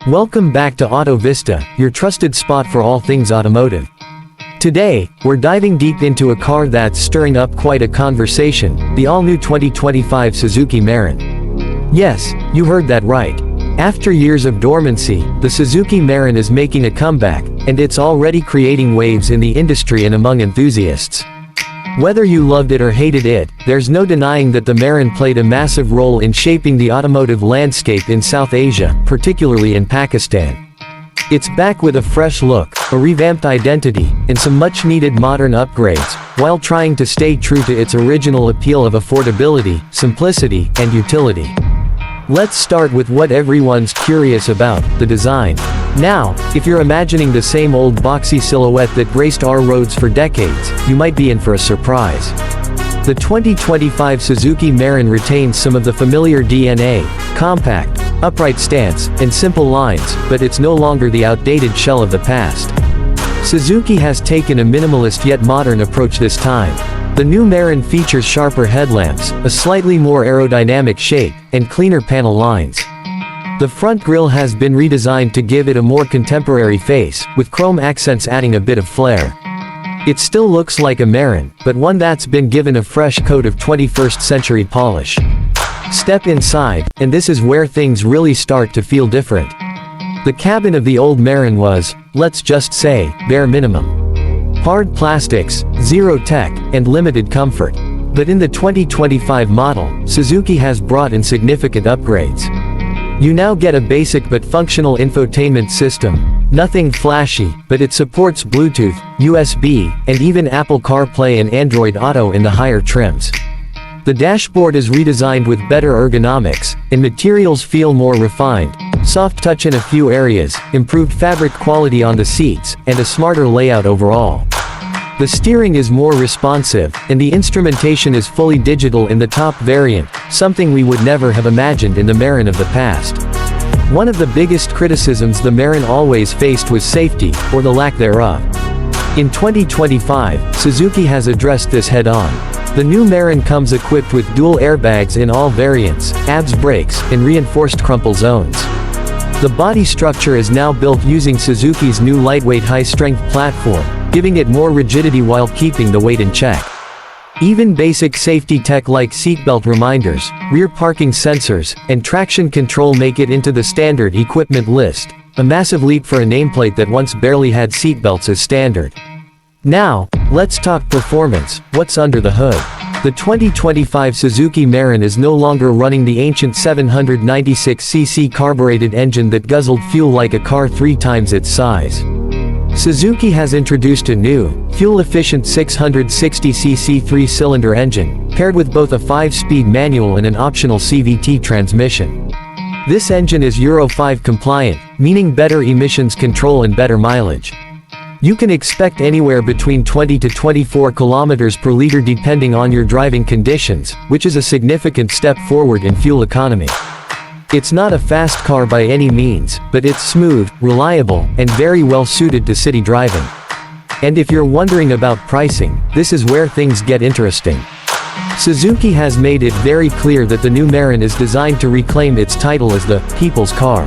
Welcome back to Auto Vista, your trusted spot for all things automotive. Today, we're diving deep into a car that's stirring up quite a conversation, the all-new 2025 Suzuki Mehran. Yes, you heard that right. After years of dormancy, the Suzuki Mehran is making a comeback, and it's already creating waves in the industry and among enthusiasts. Whether you loved it or hated it, there's no denying that the Mehran played a massive role in shaping the automotive landscape in South Asia, particularly in Pakistan. It's back with a fresh look, a revamped identity, and some much-needed modern upgrades, while trying to stay true to its original appeal of affordability, simplicity, and utility. Let's start with what everyone's curious about, the design. Now, if you're imagining the same old boxy silhouette that graced our roads for decades, you might be in for a surprise. The 2025 Suzuki Mehran retains some of the familiar DNA, compact, upright stance, and simple lines, but it's no longer the outdated shell of the past. Suzuki has taken a minimalist yet modern approach this time. The new Mehran features sharper headlamps, a slightly more aerodynamic shape, and cleaner panel lines. The front grille has been redesigned to give it a more contemporary face, with chrome accents adding a bit of flair. It still looks like a Mehran, but one that's been given a fresh coat of 21st century polish. Step inside, and this is where things really start to feel different. The cabin of the old Mehran was, let's just say, bare minimum. Hard plastics, zero tech, and limited comfort. But in the 2025 model, Suzuki has brought in significant upgrades. You now get a basic but functional infotainment system. Nothing flashy, but it supports Bluetooth, USB, and even Apple CarPlay and Android Auto in the higher trims. The dashboard is redesigned with better ergonomics, and materials feel more refined. Soft touch in a few areas, improved fabric quality on the seats, and a smarter layout overall. The steering is more responsive, and the instrumentation is fully digital in the top variant, something we would never have imagined in the Mehran of the past. One of the biggest criticisms the Mehran always faced was safety, or the lack thereof. In 2025, Suzuki has addressed this head-on. The new Mehran comes equipped with dual airbags in all variants, ABS brakes, and reinforced crumple zones. The body structure is now built using Suzuki's new lightweight high-strength platform, giving it more rigidity while keeping the weight in check. Even basic safety tech like seatbelt reminders, rear parking sensors, and traction control make it into the standard equipment list, a massive leap for a nameplate that once barely had seatbelts as standard. Now, let's talk performance. What's under the hood? The 2025 Suzuki Mehran is no longer running the ancient 796cc carbureted engine that guzzled fuel like a car 3 times its size. Suzuki has introduced a new, fuel-efficient 660cc 3-cylinder engine, paired with both a 5-speed manual and an optional CVT transmission. This engine is Euro 5 compliant, meaning better emissions control and better mileage. You can expect anywhere between 20 to 24 kilometers per liter depending on your driving conditions, which is a significant step forward in fuel economy. It's not a fast car by any means, but it's smooth, reliable, and very well suited to city driving. And if you're wondering about pricing, this is where things get interesting. Suzuki has made it very clear that the new Mehran is designed to reclaim its title as the people's car.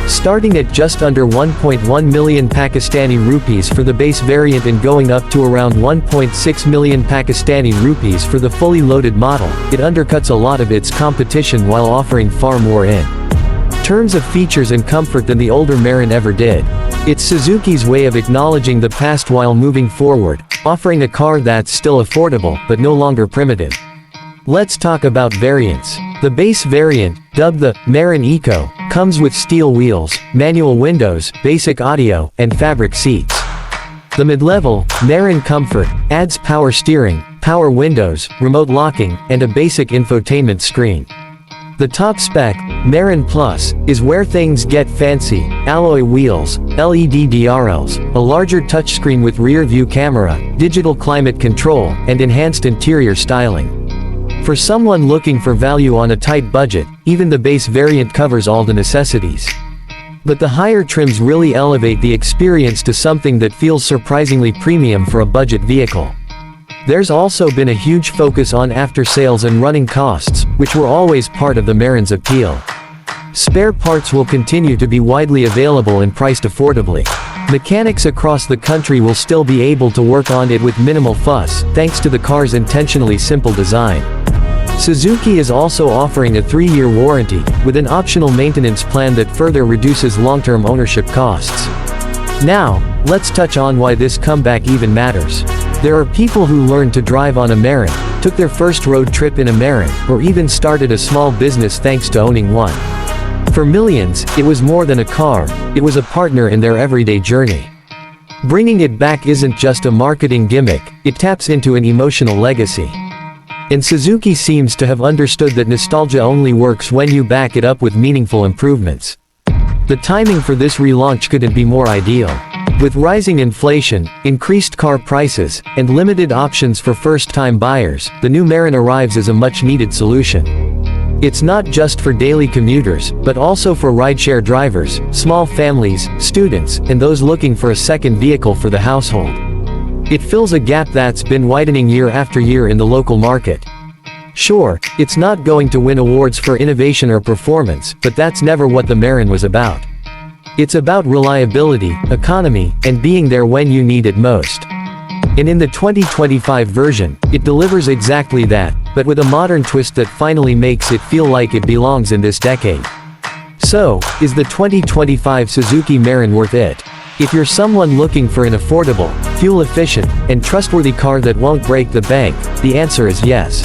Starting at just under 1.1 million Pakistani rupees for the base variant and going up to around 1.6 million Pakistani rupees for the fully loaded model, it undercuts a lot of its competition while offering far more in terms of features and comfort than the older Mehran ever did. It's Suzuki's way of acknowledging the past while moving forward, offering a car that's still affordable, but no longer primitive. Let's talk about variants. The base variant, dubbed the Mehran Eco, comes with steel wheels, manual windows, basic audio, and fabric seats. The mid-level, Mehran Comfort, adds power steering, power windows, remote locking, and a basic infotainment screen. The top spec, Mehran Plus, is where things get fancy: alloy wheels, LED DRLs, a larger touchscreen with rear-view camera, digital climate control, and enhanced interior styling. For someone looking for value on a tight budget, even the base variant covers all the necessities. But the higher trims really elevate the experience to something that feels surprisingly premium for a budget vehicle. There's also been a huge focus on after-sales and running costs, which were always part of the Mehran's appeal. Spare parts will continue to be widely available and priced affordably. Mechanics across the country will still be able to work on it with minimal fuss, thanks to the car's intentionally simple design. Suzuki is also offering a 3-year warranty, with an optional maintenance plan that further reduces long-term ownership costs. Now, let's touch on why this comeback even matters. There are people who learned to drive on a Mehran, took their first road trip in a Mehran, or even started a small business thanks to owning one. For millions, it was more than a car, it was a partner in their everyday journey. Bringing it back isn't just a marketing gimmick, it taps into an emotional legacy. And Suzuki seems to have understood that nostalgia only works when you back it up with meaningful improvements. The timing for this relaunch couldn't be more ideal. With rising inflation, increased car prices, and limited options for first-time buyers, the new Mehran arrives as a much-needed solution. It's not just for daily commuters, but also for rideshare drivers, small families, students, and those looking for a second vehicle for the household. It fills a gap that's been widening year after year in the local market. Sure, it's not going to win awards for innovation or performance, but that's never what the Mehran was about. It's about reliability, economy, and being there when you need it most. And in the 2025 version, it delivers exactly that, but with a modern twist that finally makes it feel like it belongs in this decade. So, is the 2025 Suzuki Mehran worth it? If you're someone looking for an affordable, fuel-efficient, and trustworthy car that won't break the bank, the answer is yes.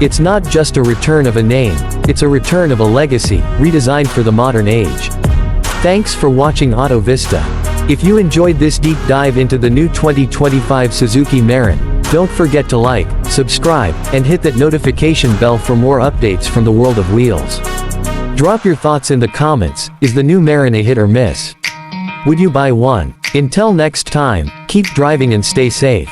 It's not just a return of a name, it's a return of a legacy, redesigned for the modern age. Thanks for watching Auto Vista. If you enjoyed this deep dive into the new 2025 Suzuki Mehran, don't forget to like, subscribe, and hit that notification bell for more updates from the world of wheels. Drop your thoughts in the comments. Is the new Mehran a hit or miss? Would you buy one? Until next time, keep driving and stay safe.